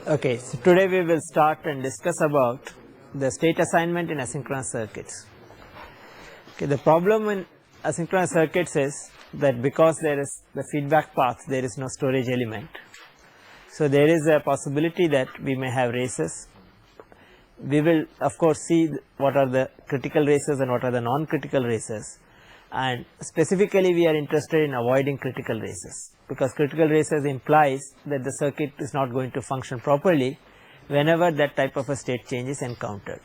Okay, so today we will start and discuss about the state assignment in asynchronous circuits. Okay, the problem in asynchronous circuits is that because there is the feedback path, there is no storage element. So there is a possibility that we may have races. We will of course see what are the critical races and what are the non-critical races, and specifically we are interested in avoiding critical races, because critical races implies that the circuit is not going to function properly whenever that type of a state change is encountered.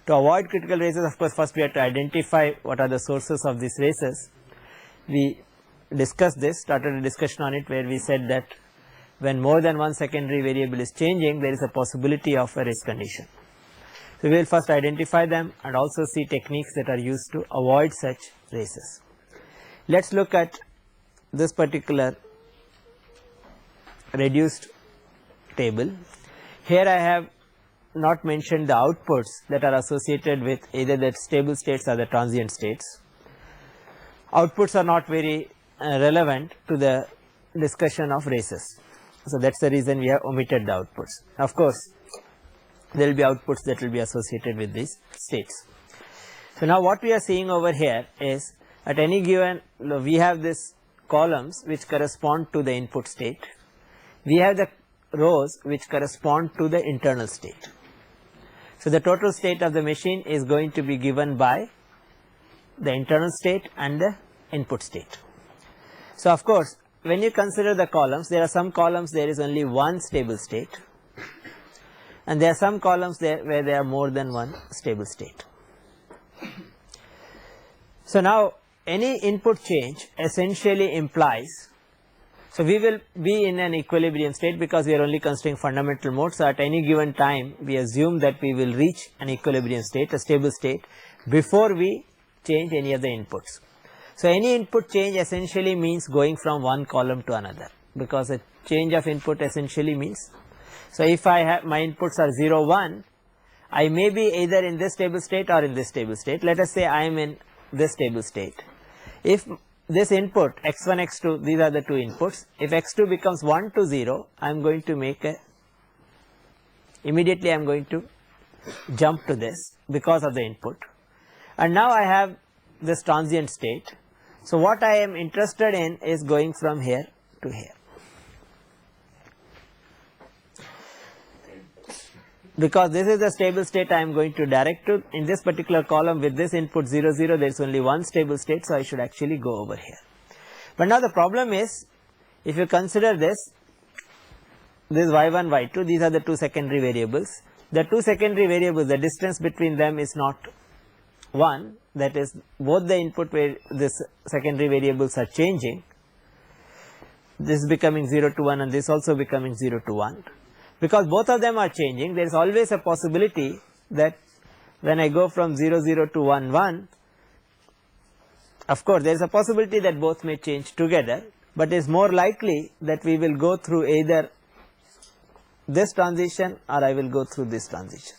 To avoid critical races, of course, first we have to identify what are the sources of these races. We discussed this, started a discussion on it, where we said that when more than one secondary variable is changing, there is a possibility of a race condition. So we will first identify them and also see techniques that are used to avoid such races. Let us look at this particular reduced table. Here I have not mentioned the outputs that are associated with either the stable states or the transient states. Outputs are not very relevant to the discussion of races. So that is the reason we have omitted the outputs. Of course, there will be outputs that will be associated with these states. So now what we are seeing over here is, at any given, we have this columns which correspond to the input state. We have the rows which correspond to the internal state. So the total state of the machine is going to be given by the internal state and the input state. So of course, when you consider the columns, there are some columns there is only one stable state, and there are some columns there where there are more than one stable state. So now any input change essentially implies, so we will be in an equilibrium state because we are only considering fundamental mode. So at any given time we assume that we will reach an equilibrium state, a stable state, before we change any of the inputs. So any input change essentially means going from one column to another, because a change of input essentially means, so if I have my inputs are 0, 1, I may be either in this stable state or in this stable state. Let us say I am in this stable state. If this input x1, x2, these are the two inputs, if x2 becomes 1 to 0, I am going to make a, immediately I am going to jump to this because of the input, and now I have this transient state. So what I am interested in is going from here to here, because this is the stable state I am going to direct to. In this particular column with this input 0, 0, there is only one stable state, so I should actually go over here. But now the problem is, if you consider this y1, y2, these are the two secondary variables. The two secondary variables, the distance between them is not 1, that is both the input where this secondary variables are changing, this is becoming 0 to 1 and this also becoming 0 to 1. Because both of them are changing, there is always a possibility that when I go from 0, 0 to 1, 1, of course there is a possibility that both may change together, but it is more likely that we will go through either this transition or I will go through this transition.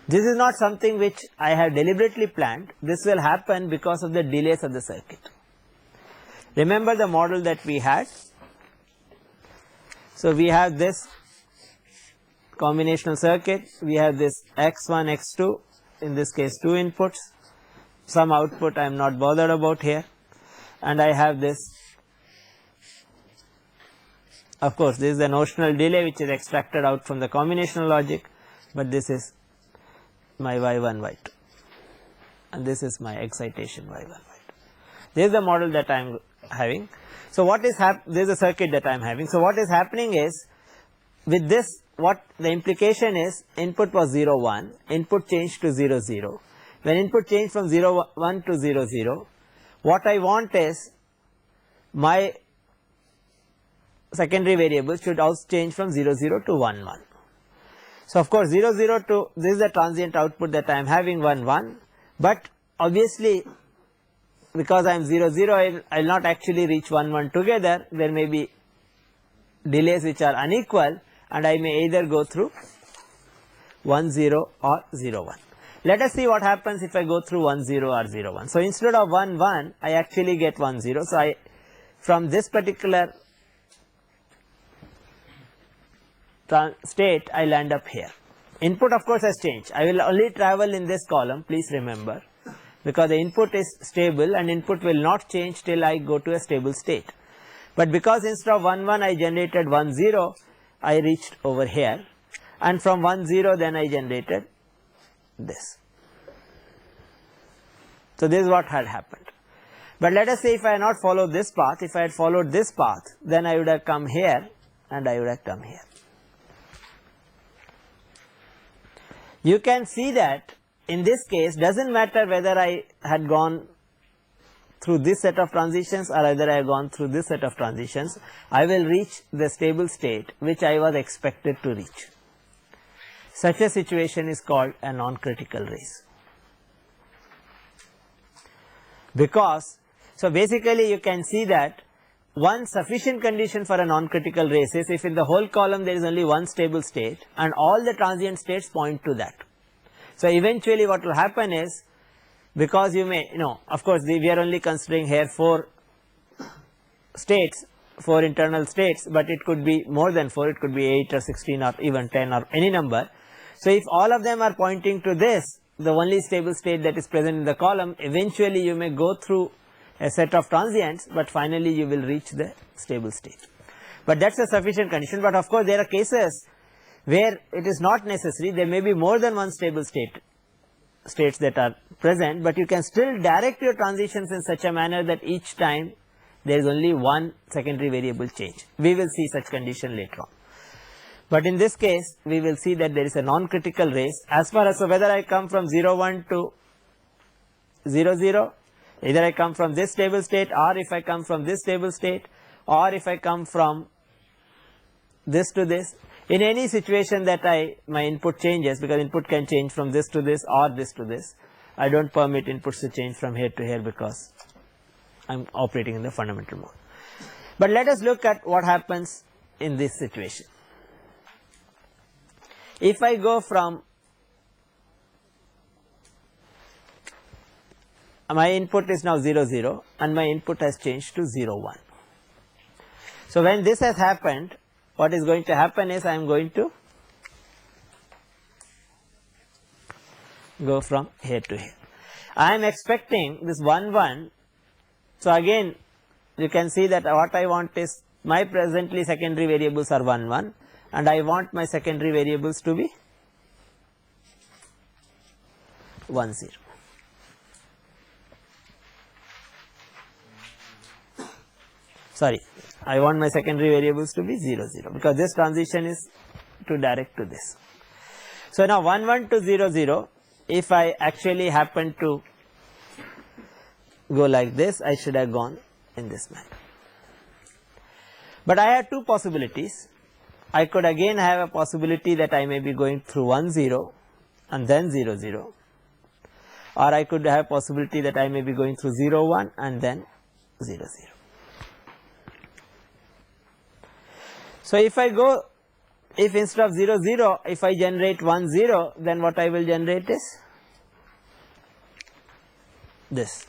This is not something which I have deliberately planned, this will happen because of the delays of the circuit. Remember the model that we had. So we have this combinational circuit, we have this x1, x2, in this case two inputs, some output I am not bothered about here, and I have this, of course this is the notional delay which is extracted out from the combinational logic, but this is my y1, y2, and this is my excitation y1, y2. This is the model that I am having. So what is this is a circuit that I am having. So what is happening is, with this, what the implication is, input was 0, 1, input changed to 0, 0. When input changed from 0, 1 to 0, 0, what I want is my secondary variable should also change from 0, 0 to 1, 1. So of course 0, 0 to, this is the transient output that I am having 1, 1, but obviously because I am 0, 0, I will not actually reach 1, 1 together, there may be delays which are unequal and I may either go through 1, 0 or 0, 1. Let us see what happens if I go through 1, 0 or 0, 1. So instead of 1, 1, I actually get 1, 0. So I, from this particular state, I will end up here. Input of course has changed. I will only travel in this column, please remember, because the input is stable and input will not change till I go to a stable state. But because instead of 1 1 I generated 1 0, I reached over here, and from 1 0 then I generated this. So this is what had happened. But let us say if I had not followed this path, if I had followed this path, then I would have come here and I would have come here. You can see that in this case doesn't matter whether I had gone through this set of transitions or either I have gone through this set of transitions, I will reach the stable state which I was expected to reach. Such a situation is called a non-critical race. Because, so basically you can see that one sufficient condition for a non-critical race is if in the whole column there is only one stable state and all the transient states point to that. So eventually what will happen is, because you may, of course we are only considering here 4 states, 4 internal states, but it could be more than 4, it could be 8 or 16 or even 10 or any number. So if all of them are pointing to this, the only stable state that is present in the column, eventually you may go through a set of transients, but finally you will reach the stable state. But that is a sufficient condition. But of course there are cases where it is not necessary, there may be more than one stable states that are present, but you can still direct your transitions in such a manner that each time there is only one secondary variable change. We will see such condition later on. But in this case we will see that there is a non-critical race as far as, so whether I come from 0 1 to 0 0, either I come from this stable state or if I come from this stable state or if I come from this to this, in any situation that my input changes, because input can change from this to this or this to this, I do not permit inputs to change from here to here because I am operating in the fundamental mode. But let us look at what happens in this situation. If I go from, my input is now 0 0 and my input has changed to 0 1. So when this has happened, what is going to happen is I am going to go from here to here. I am expecting this 1 1. So again you can see that what I want is my presently secondary variables are 1 1 and I want my secondary variables to be 1 0. Sorry, I want my secondary variables to be 0 0 because this transition is to direct to this. So now 1 1 to 0 0, if I actually happen to go like this, I should have gone in this manner. But I have two possibilities. I could again have a possibility that I may be going through 1 0 and then 0 0, or I could have possibility that I may be going through 0 1 and then 0 0. So if I go, if instead of 0 0, if I generate 1 0, then what I will generate is this.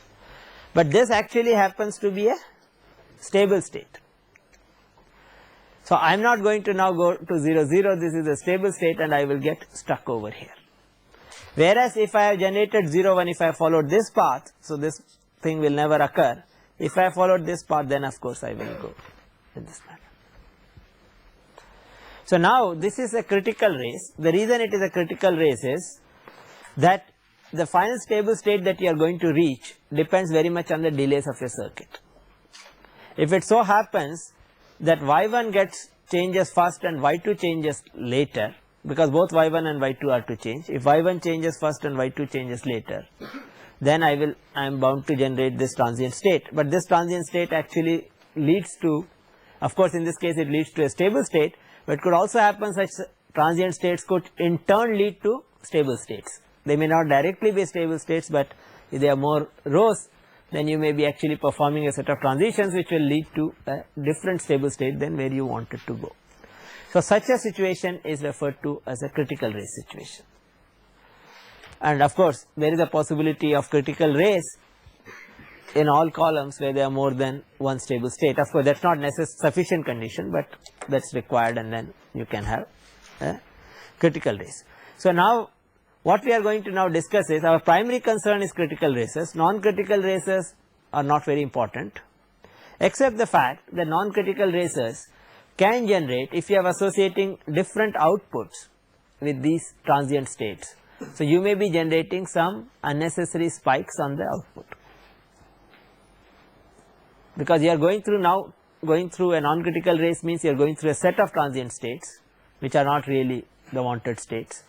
But this actually happens to be a stable state. So I am not going to now go to 0 0, this is a stable state and I will get stuck over here. Whereas if I have generated 0 1, if I followed this path, so this thing will never occur. If I followed this path, then of course I will go in this manner. So now this is a critical race. The reason it is a critical race is that the final stable state that you are going to reach depends very much on the delays of your circuit. If it so happens that y1 changes first and y2 changes later, because both y1 and y2 are to change, if y1 changes first and y2 changes later, then I am bound to generate this transient state. But this transient state actually leads to, of course in this case it leads to a stable state, but it could also happen such transient states could in turn lead to stable states. They may not directly be stable states, but if they are more rows, then you may be actually performing a set of transitions which will lead to a different stable state than where you want it to go. So such a situation is referred to as a critical race situation. And of course there is a possibility of critical race in all columns where there are more than one stable state. Of course, that is not sufficient condition, but that is required, and then you can have a critical race. So, now what we are going to now discuss is, our primary concern is critical races. Non-critical races are not very important, except the fact that non-critical races can generate if you are associating different outputs with these transient states. So, you may be generating some unnecessary spikes on the output, because you are going through a non-critical race means you are going through a set of transient states which are not really the wanted states.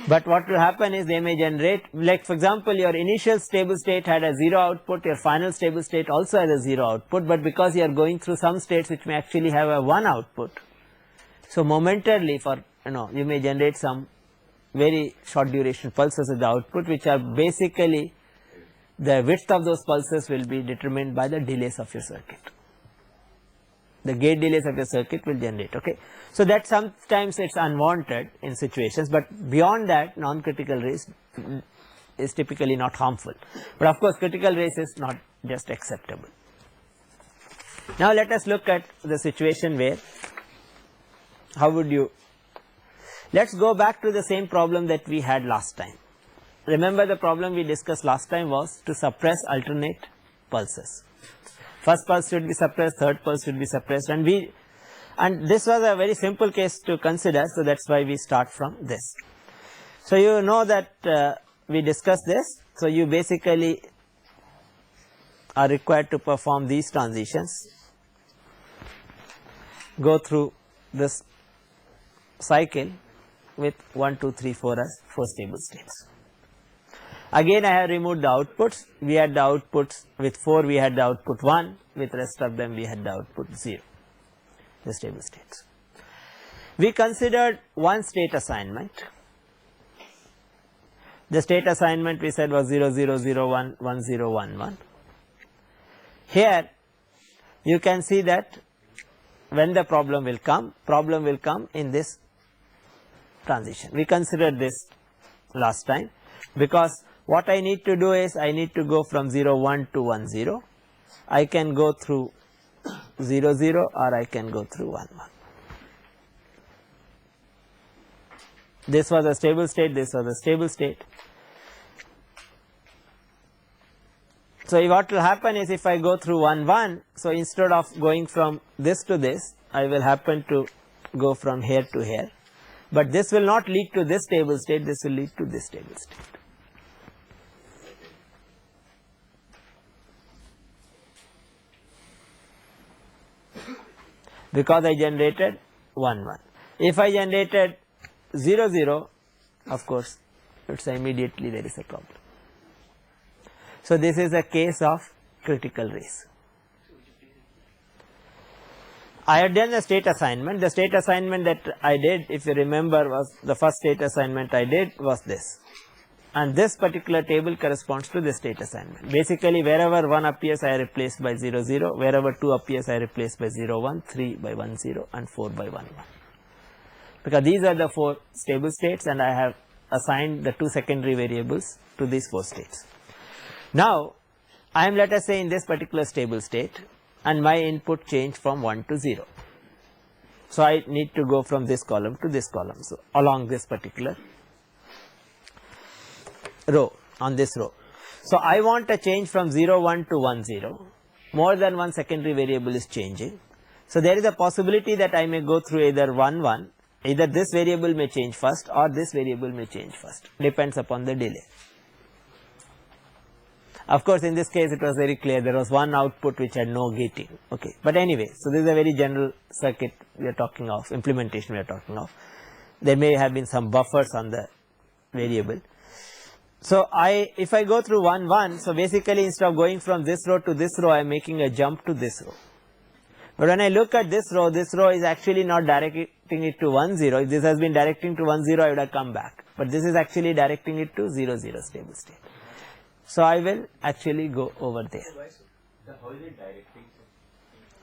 But what will happen is they may generate, like for example, your initial stable state had a 0 output, your final stable state also has a 0 output, but because you are going through some states which may actually have a 1 output. So, momentarily for you may generate some very short duration pulses at the output, which are basically the width of those pulses will be determined by the delays of your circuit. The gate delays of your circuit will generate. Okay. So, that sometimes it is unwanted in situations, but beyond that non-critical race is typically not harmful, but of course critical race is not just acceptable. Now, let us look at the situation where how would you, let us go back to the same problem that we had last time. Remember, the problem we discussed last time was to suppress alternate pulses. First pulse should be suppressed, third pulse should be suppressed, and this was a very simple case to consider. So, that is why we start from this. So, you know that we discussed this. So, you basically are required to perform these transitions, go through this cycle with 1, 2, 3, 4 as 4 stable states. Again, I have removed the outputs. We had the outputs with 4, we had the output 1, with rest of them we had the output 0, the stable states. We considered one state assignment. The state assignment we said was 0, 0, 0, 1, 1, 0, 1, 1. Here you can see that when the problem will come in this transition. We considered this last time, because what I need to do is I need to go from 0, 1 to 1, 0. I can go through 0, 0, or I can go through 1, 1. This was a stable state, this was a stable state. So, what will happen is if I go through 1, 1, so instead of going from this to this, I will happen to go from here to here, but this will not lead to this stable state, this will lead to this stable state. Because I generated 1, 1. If I generated 0, 0, of course, it is immediately there is a problem. So, this is a case of critical race. I had done the state assignment. The state assignment that I did, if you remember, was the first state assignment I did was this, and this particular table corresponds to the state assignment. Basically, wherever 1 appears I replaced by 0, 0, wherever 2 appears I replaced by 0, 1, 3 by 1, 0, and 4 by 1, 1. Because these are the 4 stable states, and I have assigned the 2 secondary variables to these 4 states. Now, I am, let us say, in this particular stable state, and my input changed from 1 to 0. So, I need to go from this column to this column, so along this particular row, on this row. So, I want a change from 0, 1 to 1, 0, more than one secondary variable is changing. So, there is a possibility that I may go through either 1, 1, either this variable may change first or this variable may change first, depends upon the delay. Of course, in this case it was very clear, there was one output which had no gating, okay. But anyway, so this is a very general circuit we are talking of, implementation we are talking of. There may have been some buffers on the variable. So, if I go through 1, 1, so basically instead of going from this row to this row, I am making a jump to this row. But when I look at this row is actually not directing it to 1, 0. If this has been directing to 1, 0, I would have come back. But this is actually directing it to 0, 0 stable state. So, I will actually go over there. How is it directing?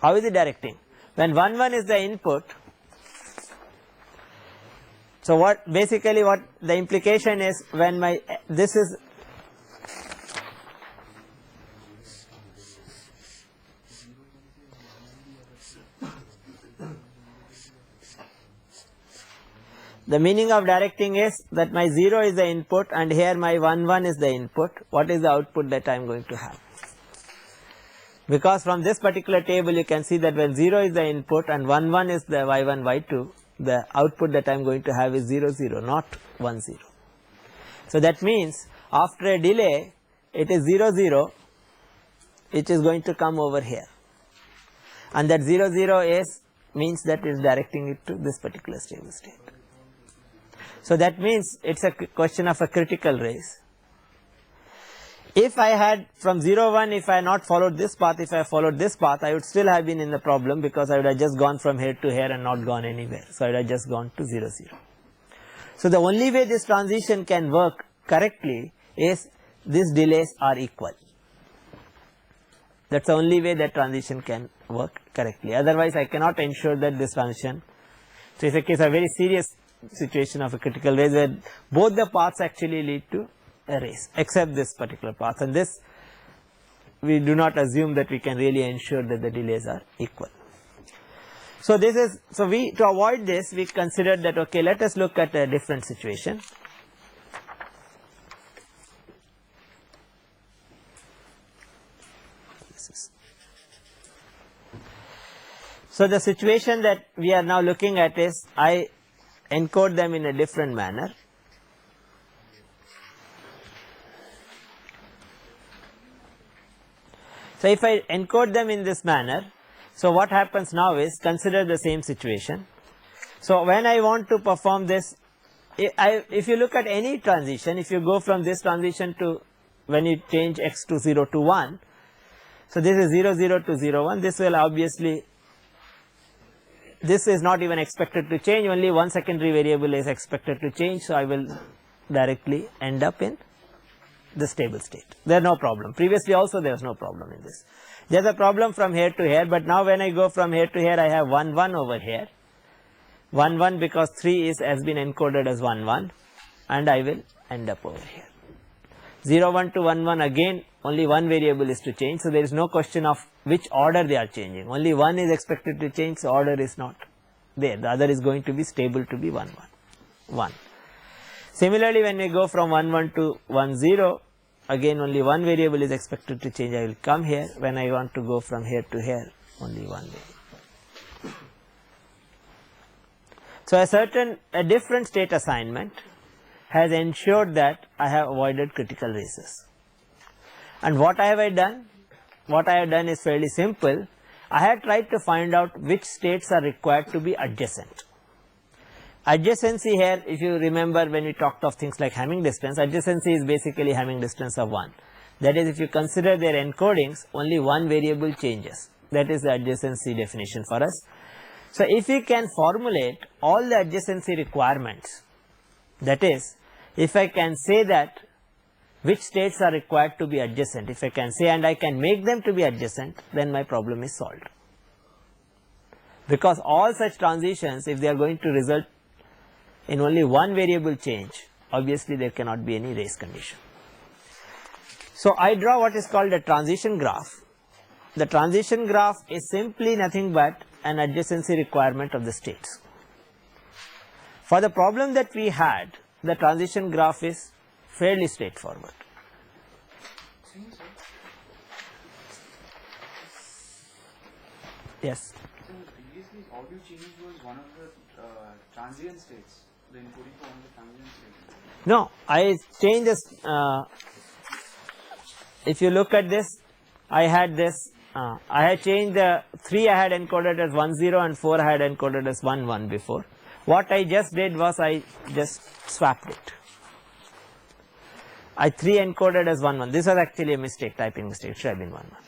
How is it directing? When 1, 1 is the input, so what basically what the implication is, when my this is The meaning of directing is that my 0 is the input and here my 1 1 is the input. What is the output that I am going to have? Because from this particular table you can see that when 0 is the input and 1 1 is the y1 y2, the output that I am going to have is 0 0, not 1 0. So that means after a delay it is 0 0 which is going to come over here, and that 0 0 is means that is directing it to this particular stable state. So that means it is a question of a critical race. If I had from 0 1, if I had not followed this path, if I followed this path, I would still have been in the problem because I would have just gone from here to here and not gone anywhere. So I would have just gone to 0 0. So the only way this transition can work correctly is these delays are equal. That is the only way that transition can work correctly. Otherwise I cannot ensure that this transition. So it is a case of very serious situation of a critical race where both the paths actually lead to a race except this particular path, and this we do not assume that we can really ensure that the delays are equal. So this is, so we, to avoid this, we considered that okay, let us look at a different situation. So the situation that we are now looking at is I encode them in a different manner. So if I encode them in this manner, so what happens now is, consider the same situation. So when I want to perform this, if you look at any transition, if you go from this transition to when you change x to 0 to 1, so this is 0 0 to 0 1, this will obviously, this is not even expected to change, only one secondary variable is expected to change, so I will directly end up in the stable state. There is no problem. Previously also there was no problem in this. There is a problem from here to here, but now when I go from here to here I have 1 1 over here, 1 1 because 3 is has been encoded as 1 1, and I will end up over here. 0 1 to 1 1, again only one variable is to change, so there is no question of which order they are changing, only one is expected to change, so order is not there, the other is going to be stable to be 1 1 1. Similarly, when we go from 1 1 to 1 0, again only one variable is expected to change, I will come here. When I want to go from here to here, only one variable. So a different state assignment has ensured that I have avoided critical races. And what have I done? What I have done is fairly simple. I have tried to find out which states are required to be adjacent. Adjacency here, if you remember when we talked of things like Hamming distance, adjacency is basically Hamming distance of 1. That is, if you consider their encodings, only one variable changes. That is the adjacency definition for us. So if we can formulate all the adjacency requirements, that is, if I can say that which states are required to be adjacent, if I can say and I can make them to be adjacent, then my problem is solved. Because all such transitions, if they are going to result in only one variable change, obviously there cannot be any race condition. So I draw what is called a transition graph. The transition graph is simply nothing but an adjacency requirement of the states. For the problem that we had, the transition graph is fairly straightforward. Yes. So previously all you changed was one of the transient states, the encoding for one of the transient states. No, I changed this. If you look at this, I had this. I had changed the 3 I had encoded as 1 0 and 4 I had encoded as 1 1 before. What I just did was I just swapped it. I 3 encoded as 1 1. This was actually a mistake, typing mistake. It should have been 1 1.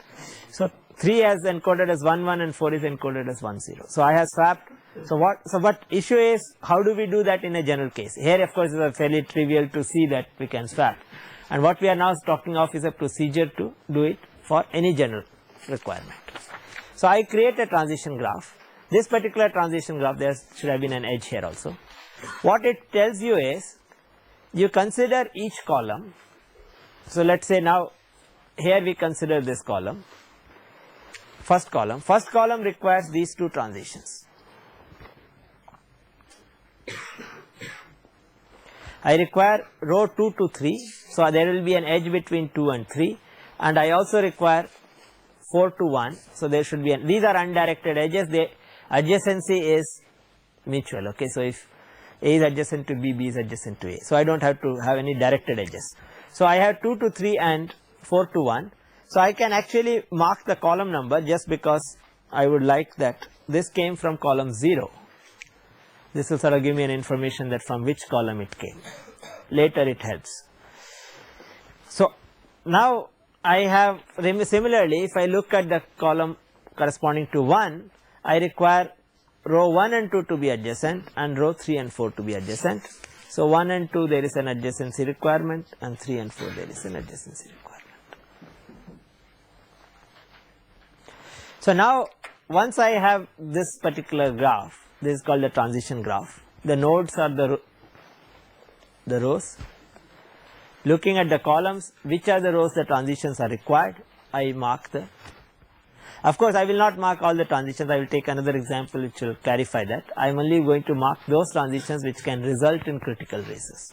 So 3 is encoded as 1 1 and 4 is encoded as 1 0. So I have swapped. So what issue is, how do we do that in a general case? Here of course it is fairly trivial to see that we can swap. And what we are now talking of is a procedure to do it for any general requirement. So I create a transition graph. This particular transition graph, there should have been an edge here also. What it tells you is, you consider each column. So let us say now here we consider this column, first column requires these two transitions. I require row 2 to 3, so there will be an edge between 2 and 3, and I also require 4 to 1, so there should be these are undirected edges, the adjacency is mutual. Okay, so if A is adjacent to B, B is adjacent to A, so I don't have to have any directed edges. So I have 2 to 3 and 4 to 1, so I can actually mark the column number just because I would like that this came from column 0. This will sort of give me an information that from which column it came. Later it helps. So now I have similarly, if I look at the column corresponding to 1, I require row 1 and 2 to be adjacent and row 3 and 4 to be adjacent. So 1 and 2 there is an adjacency requirement, and 3 and 4 there is an adjacency requirement. So now once I have this particular graph, this is called the transition graph. The nodes are the rows. Looking at the columns, which are the rows the transitions are required, I mark the. Of course, I will not mark all the transitions, I will take another example which will clarify that. I am only going to mark those transitions which can result in critical races.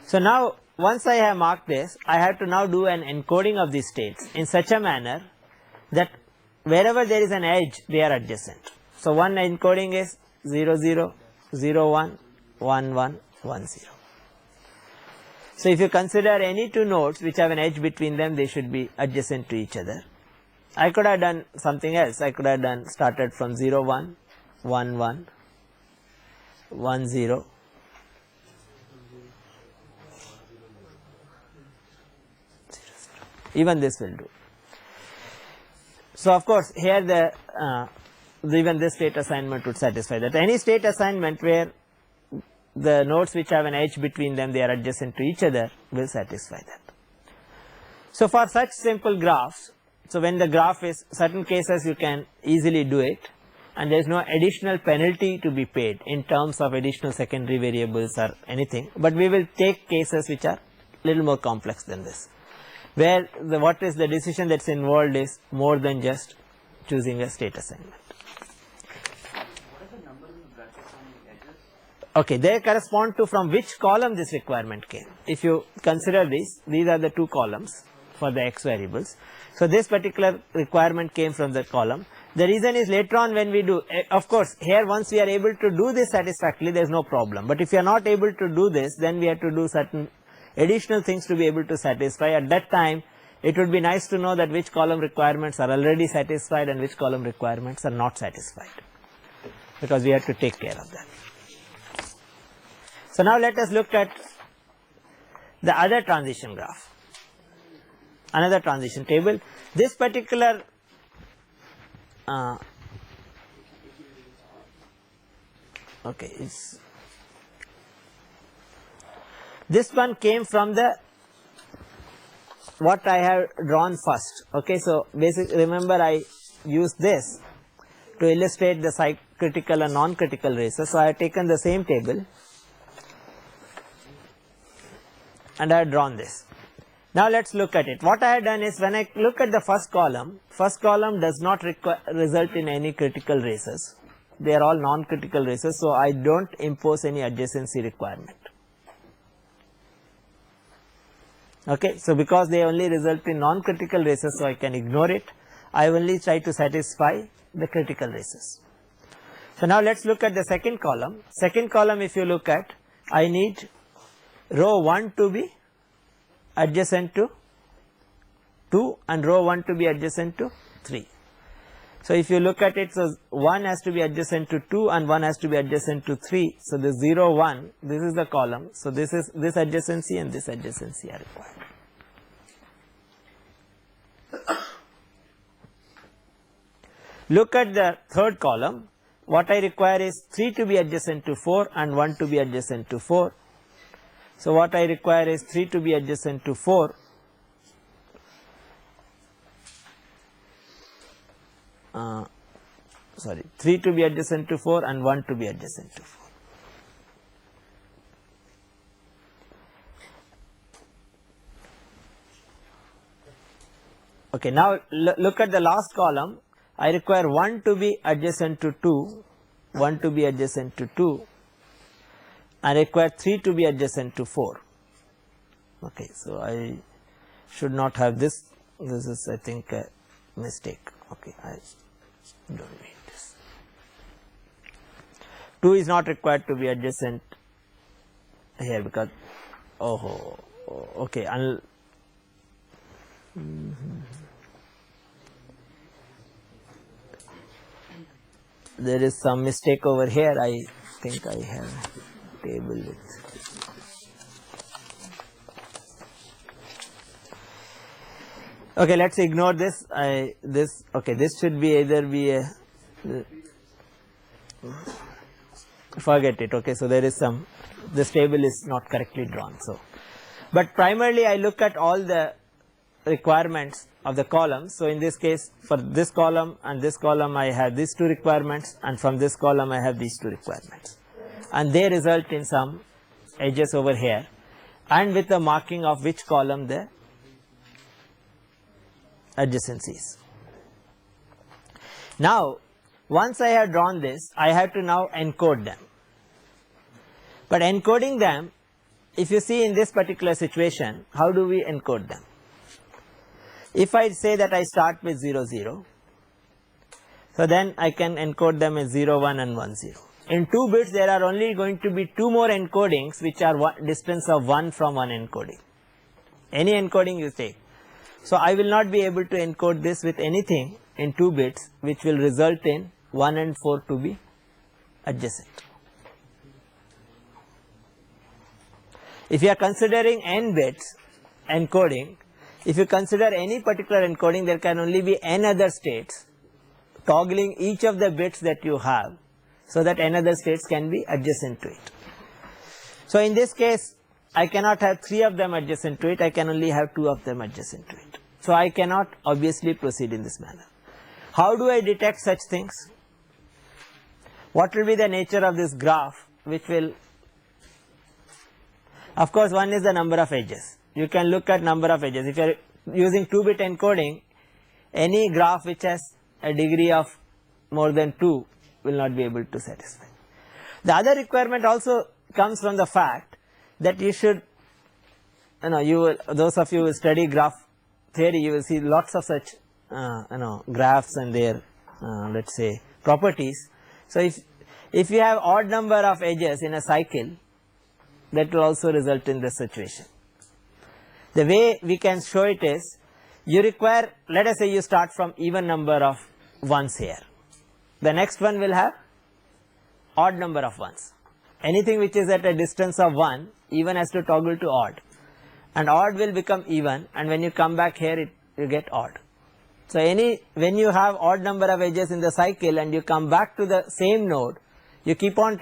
So now once I have marked this, I have to now do an encoding of these states in such a manner that wherever there is an edge, they are adjacent. So one encoding is 0 0, 0 1, 1 1, 1 0. So if you consider any two nodes which have an edge between them, they should be adjacent to each other. I could have done something else. I could have done started from 0 1, 1 1, 1 0. Even this will do. So of course here the even this state assignment would satisfy that. Any state assignment where the nodes which have an edge between them, they are adjacent to each other, will satisfy that. So for such simple graphs, so when the graph is certain cases you can easily do it, and there is no additional penalty to be paid in terms of additional secondary variables or anything, but we will take cases which are little more complex than this, where what is the decision that's involved is more than just choosing a state assignment. Okay, they correspond to from which column this requirement came. If you consider these are the two columns for the x variables. So this particular requirement came from the column. The reason is later on when we do, of course here once we are able to do this satisfactorily, there is no problem, but if you are not able to do this, then we have to do certain additional things to be able to satisfy. At that time it would be nice to know that which column requirements are already satisfied and which column requirements are not satisfied, because we have to take care of that. So now let us look at the other transition graph, another transition table. This particular this one came from the what I have drawn first. Okay, so basically remember I used this to illustrate the critical and non-critical races. So I have taken the same table and I have drawn this. Now let us look at it. What I have done is, when I look at the first column does not result in any critical races. They are all non-critical races, so I don't impose any adjacency requirement. Okay, so because they only result in non-critical races, so I can ignore it. I only try to satisfy the critical races. So now let us look at the second column. Second column, if you look at, I need row 1 to be adjacent to 2 and row 1 to be adjacent to 3. So if you look at it, so 1 has to be adjacent to 2 and 1 has to be adjacent to 3. So the 0 1, this is the column. So this adjacency and this adjacency are required. Look at the third column. What I require is 3 to be adjacent to 4 and 1 to be adjacent to 4. So what I require is 3 to be adjacent to 4, sorry, 3 to be adjacent to 4 and 1 to be adjacent to 4. Okay, now look at the last column. I require 1 to be adjacent to 2, 1 to be adjacent to 2, and require 3 to be adjacent to 4. Okay, so I should not have this. This is, I think, a mistake. Okay, I don't need this. 2 is not required to be adjacent here because okay, there is some mistake over here. I think I have table with. Okay, let's ignore this. Okay, this should be either be a forget it. Okay, so there is some, this table is not correctly drawn. So, but primarily I look at all the requirements of the columns. So in this case, for this column and this column I have these 2 requirements, and from this column I have these 2 requirements, and they result in some edges over here, and with the marking of which column the adjacencies. Now once I have drawn this, I have to now encode them. But encoding them, if you see in this particular situation, how do we encode them? If I say that I start with 0 0, so then I can encode them as 0 1 and 1 0. In 2 bits there are only going to be 2 more encodings which are distance of 1 from one encoding. Any encoding you take. So I will not be able to encode this with anything in 2 bits which will result in 1 and 4 to be adjacent. If you are considering n bits encoding, if you consider any particular encoding, there can only be n other states toggling each of the bits that you have, so that n other states can be adjacent to it. So in this case I cannot have 3 of them adjacent to it, I can only have 2 of them adjacent to it. So I cannot obviously proceed in this manner. How do I detect such things? What will be the nature of this graph which will, of course one is the number of edges. You can look at number of edges. If you are using 2-bit encoding, any graph which has a degree of more than 2 will not be able to satisfy. The other requirement also comes from the fact that you should, those of you who study graph theory, you will see lots of such graphs and their let us say properties. So if you have odd number of edges in a cycle, that will also result in this situation. The way we can show it is, you require, let us say you start from even number of ones here, the next one will have odd number of ones. Anything which is at a distance of 1, even has to toggle to odd, and odd will become even, and when you come back here you get odd. So when you have odd number of edges in the cycle and you come back to the same node, you keep on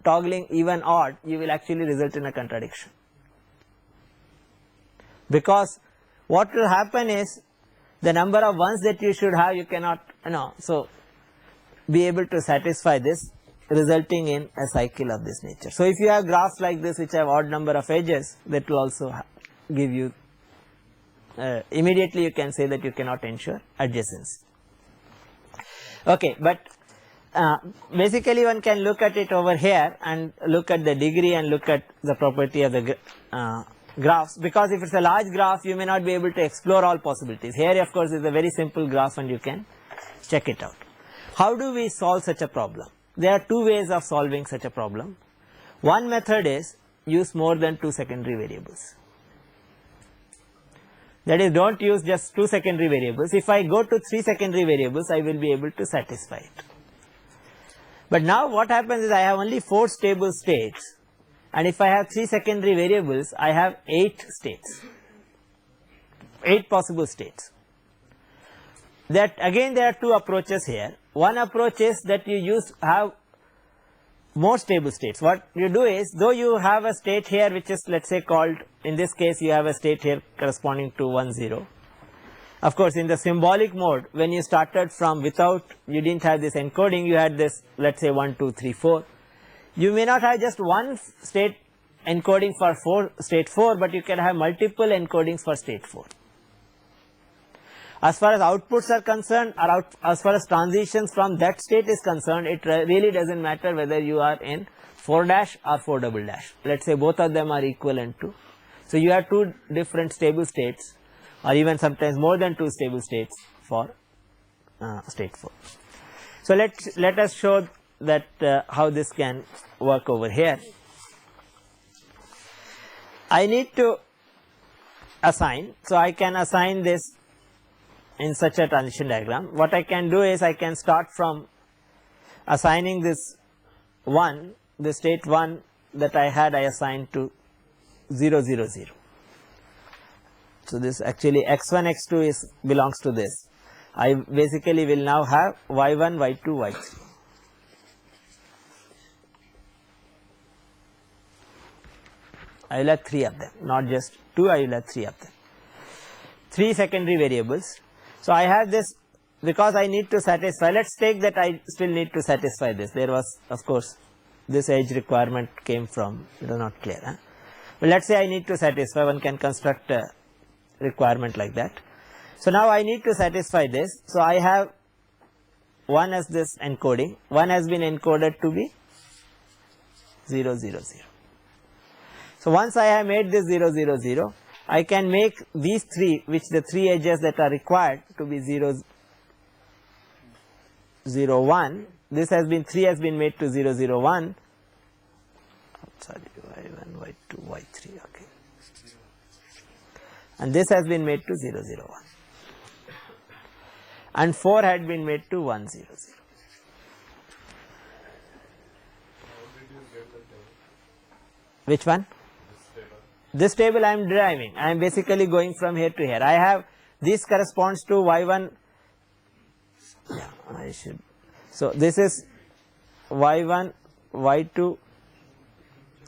toggling even odd, you will actually result in a contradiction. Because what will happen is, the number of ones that you should have, you cannot so be able to satisfy this, resulting in a cycle of this nature. So if you have graphs like this which have odd number of edges, that will also give you immediately you can say that you cannot ensure adjacency. Okay, but basically one can look at it over here and look at the degree and look at the property of the graphs, because if it is a large graph you may not be able to explore all possibilities. Here of course is a very simple graph and you can check it out. How do we solve such a problem? There are 2 ways of solving such a problem. One method is use more than 2 secondary variables. That is, don't use just 2 secondary variables. If I go to 3 secondary variables, I will be able to satisfy it. But now what happens is I have only 4 stable states, and if I have 3 secondary variables, I have 8 states, 8 possible states. That again there are 2 approaches here. One approach is that you have more stable states. What you do is, though you have a state here which is, let us say, called, in this case you have a state here corresponding to 1 0. Of course in the symbolic mode, when you started from without, you did not have this encoding, you had this, let us say 1 2 3 4. You may not have just one state encoding for state 4, but you can have multiple encodings for state 4. As far as outputs are concerned, or as far as transitions from that state is concerned, it really does not matter whether you are in 4 dash or 4 double dash. Let us say both of them are equivalent to. So, you have two different stable states or even sometimes more than two stable states for state 4. So, let us show that how this can work over here. I need to assign. So, I can assign this in such a transition diagram. What I can do is I can start from assigning this 1, the state 1 that I had, I assigned to 0 0 0. So, this actually x1 x2 is belongs to this. I basically will now have y1 y2 y3. I will have 3 of them, not just 2, I will have 3 of them. 3 secondary variables. So, I have this because I need to satisfy, let us take that I still need to satisfy this. There was of course, this edge requirement came from, it was not clear. But let us say I need to satisfy, one can construct a requirement like that. So, now I need to satisfy this. So, I have one as this encoding, one has been encoded to be 0 0 0. So, once I have made this 0 0 0, I can make these 3, which the 3 edges that are required to be 0 0 1. This has been 3 has been made to 0 0 1. Sorry, y1 y2 y3. Okay, and this has been made to 0 0 1, and 4 had been made to 1 0 0. Which one? This table I am deriving, I am basically going from here to here. I have this corresponds to y1, yeah, I should. So, this is y1, y2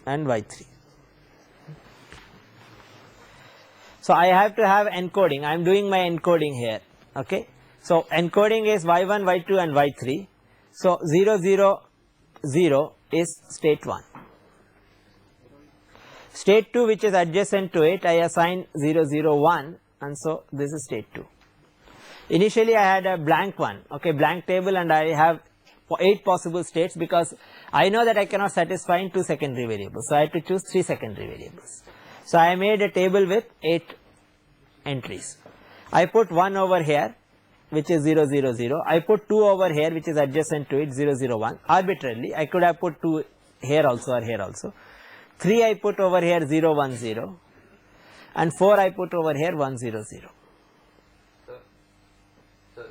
and y3. So, I have to have encoding, I am doing my encoding here. Okay. So, encoding is y1, y2 and y3. So, 0 0 0 is state 1. State 2 which is adjacent to it, I assign 0 0 1, and so this is state 2. Initially I had a blank one, okay, blank table, and I have 8 possible states because I know that I cannot satisfy in 2 secondary variables. So, I have to choose 3 secondary variables. So, I made a table with 8 entries. I put 1 over here which is 0 0 0, I put 2 over here which is adjacent to it 0 0 1 arbitrarily. I could have put 2 here also or here also. 3 I put over here 0 1 0, and 4 I put over here 1 0 0. So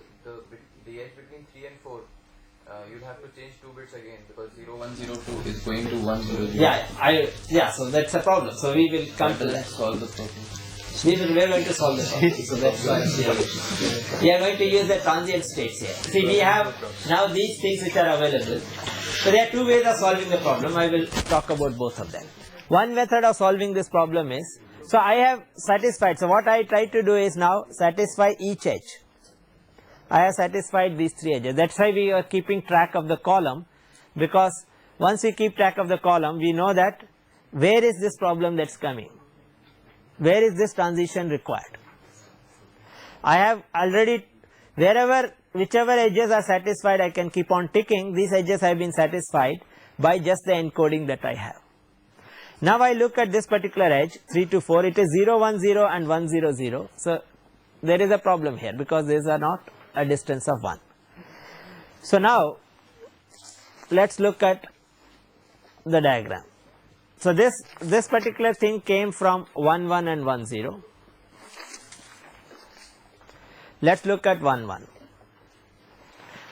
the edge between 3 and 4, you'll have to change 2 bits again because 0 1 0 2 is going to 1 0 0. Yeah, so that's a problem. So we will come to that. Solve the problem. We are going to solve the problem. So that's why we are going to use the transient states here. See, we have now these things which are available. So there are 2 ways of solving the problem. I will talk about both of them. One method of solving this problem is, so I have satisfied. So what I try to do is now satisfy each edge. I have satisfied these 3 edges. That's why we are keeping track of the column, because once we keep track of the column, we know that where is this problem that's coming, where is this transition required. I have already, whichever edges are satisfied, I can keep on ticking. These edges have been satisfied by just the encoding that I have. Now I look at this particular edge 3 to 4, it is 0 1 0 and 1 0 0. So there is a problem here because these are not a distance of 1. So now let us look at the diagram. So this particular thing came from 1 1 and 1 0. Let us look at 1 1.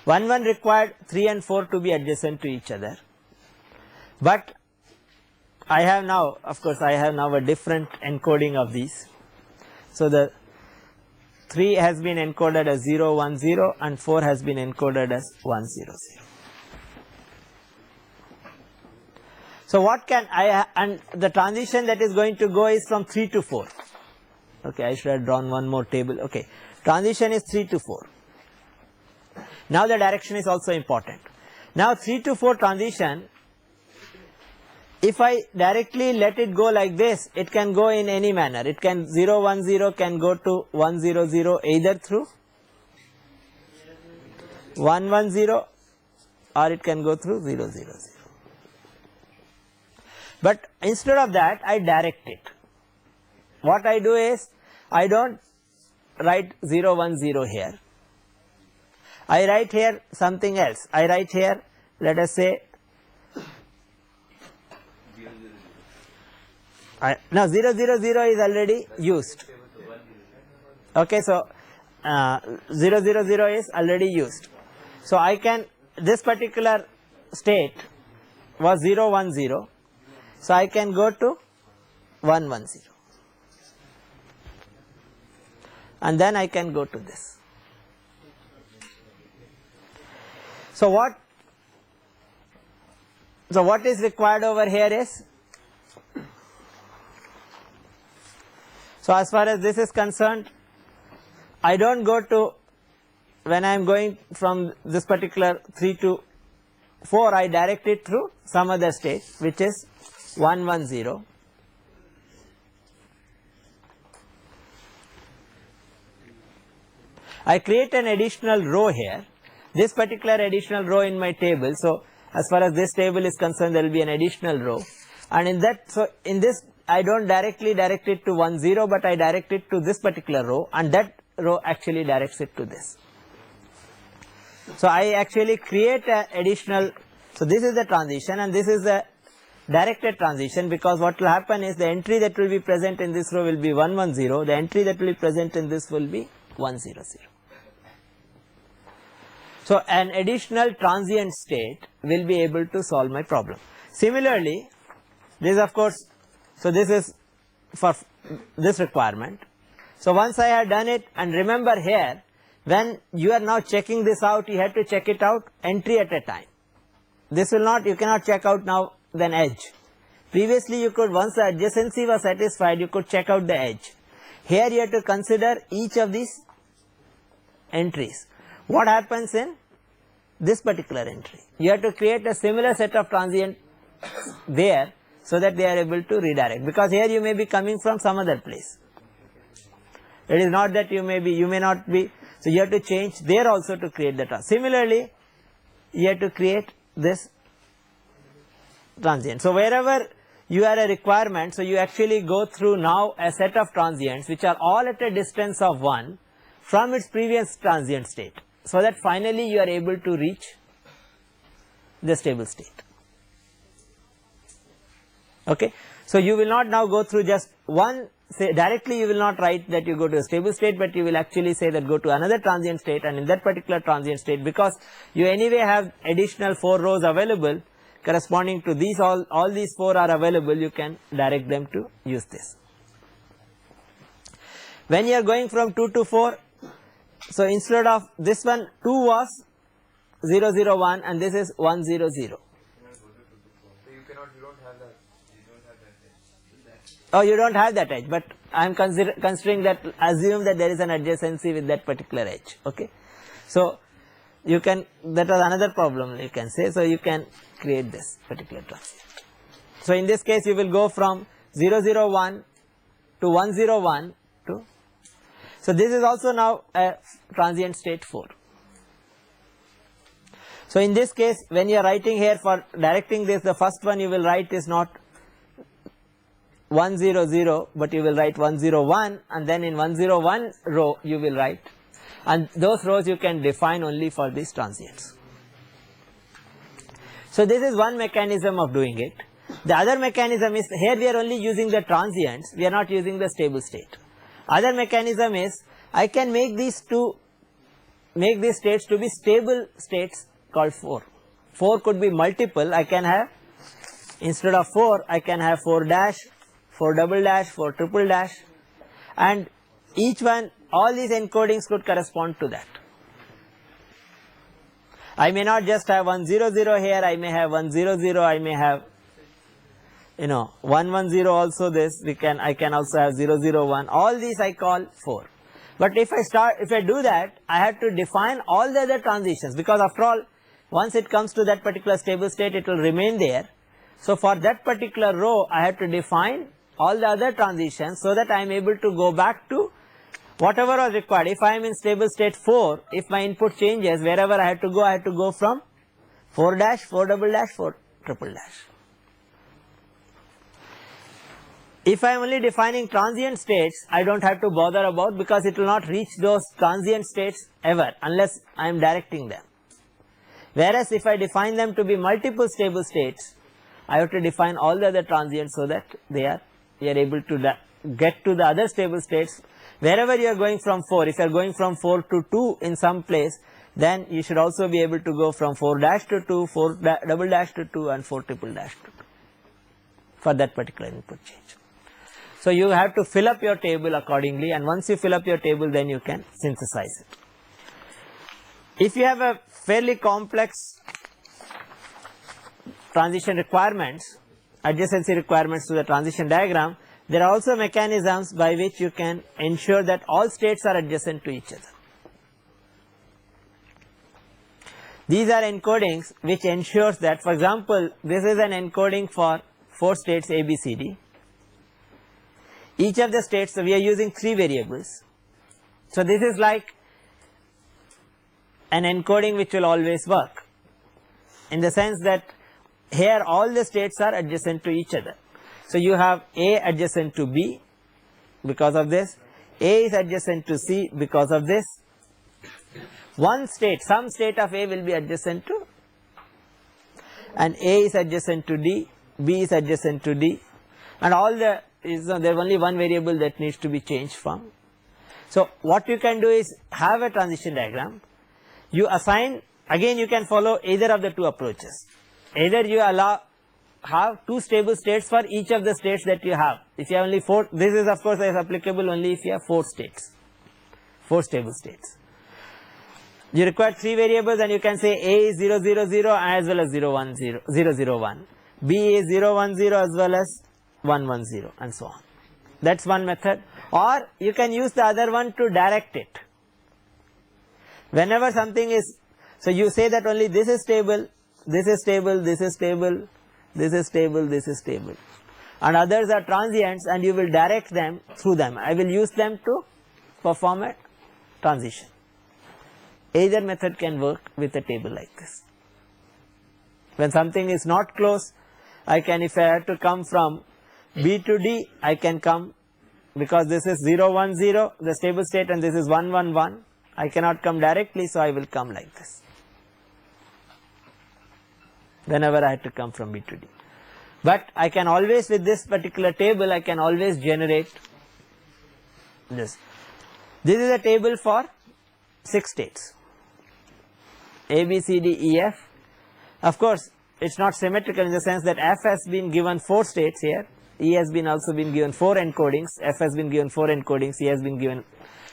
1 1 required 3 and 4 to be adjacent to each other, but I have now, of course, I have now a different encoding of these. So the 3 has been encoded as 0 1 0 and 4 has been encoded as 1 0 0. So what can and the transition that is going to go is from 3 to 4. Okay, I should have drawn one more table. Okay, transition is 3 to 4. Now the direction is also important. Now 3 to 4 transition, if I directly let it go like this, it can go in any manner. It can 0 1 0 can go to 1 0 0 either through 1 1 0 or it can go through 0 0 0. but instead of that I direct it. What I do is I don't write 0 1 0 here, I write here something else. I write here, let us say, now 0 0 0 is already used. Okay, so 0 0 0 is already used. So I can, this particular state was 0 1 0, so I can go to 1 1 0, and then I can go to this. So what is required over here is, so as far as this is concerned, I don't go to, when I am going from this particular 3 to 4, I direct it through some other state which is 1 1 0. I create an additional row here, this particular additional row in my table. So as far as this table is concerned, there will be an additional row, and in that, so in this I don't directly direct it to 1 0, but I direct it to this particular row, and that row actually directs it to this. So I actually create an additional, so this is the transition and this is the directed transition, because what will happen is the entry that will be present in this row will be 1 1 0, the entry that will be present in this will be 1 0 0. So an additional transient state will be able to solve my problem. Similarly, this of course, so this is for this requirement. So once I had done it, and remember here, when you are now checking this out, you have to check it out entry at a time. This will not, you cannot check out now then edge. Previously you could, once the adjacency was satisfied, you could check out the edge. Here you have to consider each of these entries. What happens in this particular entry? You have to create a similar set of transient there, so that they are able to redirect, because here you may be coming from some other place. It is not that you may not be, so you have to change there also to create the transient. Similarly, you have to create this transient. So wherever you are a requirement, so you actually go through now a set of transients which are all at a distance of 1 from its previous transient state, so that finally you are able to reach the stable state. Okay, so you will not now go through just one, say directly you will not write that you go to a stable state, but you will actually say that go to another transient state, and in that particular transient state, because you anyway have additional 4 rows available corresponding to these, all these 4 are available, you can direct them to use this. When you are going from 2 to 4, so instead of this one, 2 was 0 0 1 and this is 1 0 0. Oh, you don't have that edge, but I am considering that, assume that there is an adjacency with that particular edge. Okay, so you can, that was another problem you can say, so you can create this particular transient. So in this case you will go from 0 0 1 to 1 0 1 to, so this is also now a transient state 4. So in this case, when you are writing here for directing this, the first one you will write is not 1 0 0, but you will write 1 0 1, and then in 1 0 1 row you will write, and those rows you can define only for these transients. So this is one mechanism of doing it. The other mechanism is, here we are only using the transients, we are not using the stable state. Other mechanism is, I can make these states to be stable states called 4. 4 could be multiple, I can have, instead of 4 I can have 4 dash, 4 double dash, 4 triple dash, and each one, all these encodings could correspond to that. I may not just have 1 0 0 here, I may have 1 0 0, I may have 1 1 0 also, this I can also have 0 0 1, all these I call 4. But if I do that, I have to define all the other transitions, because after all, once it comes to that particular stable state, it will remain there. So for that particular row, I have to define all the other transitions, so that I am able to go back to whatever was required. If I am in stable state 4, if my input changes, wherever I have to go from 4 dash, 4 double dash, 4 triple dash. If I am only defining transient states, I don't have to bother about, because it will not reach those transient states ever unless I am directing them. Whereas if I define them to be multiple stable states, I have to define all the other transients so that we are able to get to the other stable states. Wherever you are going from 4, if you are going from 4 to 2 in some place, then you should also be able to go from 4 dash to 2, 4 double dash to 2 and 4 triple dash to 2 for that particular input change. So you have to fill up your table accordingly, and once you fill up your table, then you can synthesize it. If you have a fairly complex transition requirements, adjacency requirements to the transition diagram, there are also mechanisms by which you can ensure that all states are adjacent to each other. These are encodings which ensures that, for example, this is an encoding for 4 states A, B, C, D. Each of the states, so we are using 3 variables. So this is like an encoding which will always work, in the sense that here all the states are adjacent to each other. So you have A adjacent to B because of this, A is adjacent to C because of this. One state, some state of A will be adjacent to, and A is adjacent to D, B is adjacent to D, and all the there is only one variable that needs to be changed from. So what you can do is have a transition diagram. You assign, again you can follow either of the 2 approaches. Either you have 2 stable states for each of the states that you have. If you have only 4, this is of course is applicable only if you have 4 states, 4 stable states. You require 3 variables, and you can say A is 0, 0, 0 as well as 0, 1, 0, 0, 0, 1. B is 0, 1, 0 as well as 1, 1, 0 and so on. That is one method. Or you can use the other one to direct it. Whenever something is, so you say that only this is stable, this is stable, this is stable, this is stable, this is stable, and others are transients, and you will direct them through them. I will use them to perform a transition. Either method can work with a table like this. When something is not close, I can, if I have to come from B to D, I can come, because this is 0, 1, 0, the stable state, and this is 1, 1, 1. I cannot come directly, so I will come like this. Whenever I have to come from B to D. But I can always, with this particular table, I can always generate this. This is a table for 6 states. A, B, C, D, E, F. Of course, it is not symmetrical in the sense that F has been given 4 states here, E has been also been given 4 encodings, F has been given 4 encodings, E has been given,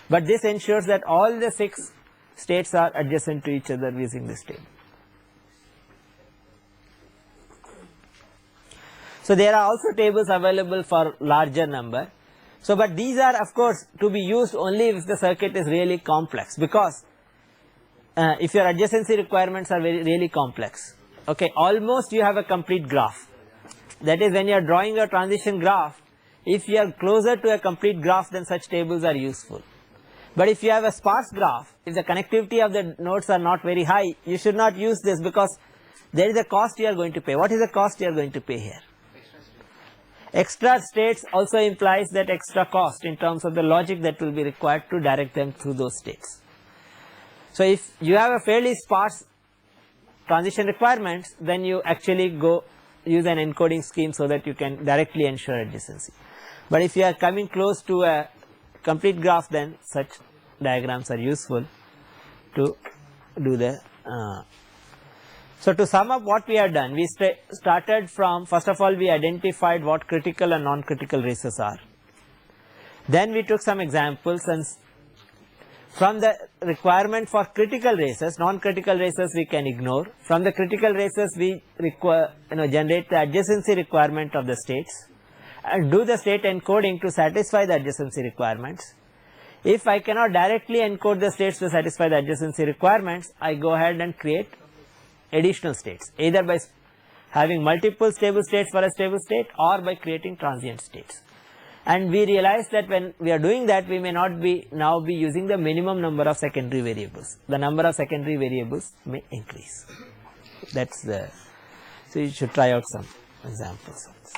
but this ensures that all the 6 states are adjacent to each other using this table. So there are also tables available for larger number. So but these are of course to be used only if the circuit is really complex, because if your adjacency requirements are really complex, okay, almost you have a complete graph. That is, when you are drawing a transition graph, if you are closer to a complete graph, then such tables are useful. But if you have a sparse graph, if the connectivity of the nodes are not very high, you should not use this, because there is a cost you are going to pay. What is the cost you are going to pay here? Extra states also implies that extra cost in terms of the logic that will be required to direct them through those states. So if you have a fairly sparse transition requirements, then you actually go use an encoding scheme so that you can directly ensure adjacency. But if you are coming close to a complete graph, then such diagrams are useful to do the so to sum up what we have done, we started from, first of all we identified what critical and non-critical races are. Then we took some examples, and from the requirement for critical races, non-critical races we can ignore. From the critical races we generate the adjacency requirement of the states and do the state encoding to satisfy the adjacency requirements. If I cannot directly encode the states to satisfy the adjacency requirements, I go ahead and create additional states, either by having multiple stable states for a stable state or by creating transient states. And we realize that when we are doing that, we may not be now be using the minimum number of secondary variables. The number of secondary variables may increase. That's the, so you should try out some examples of this.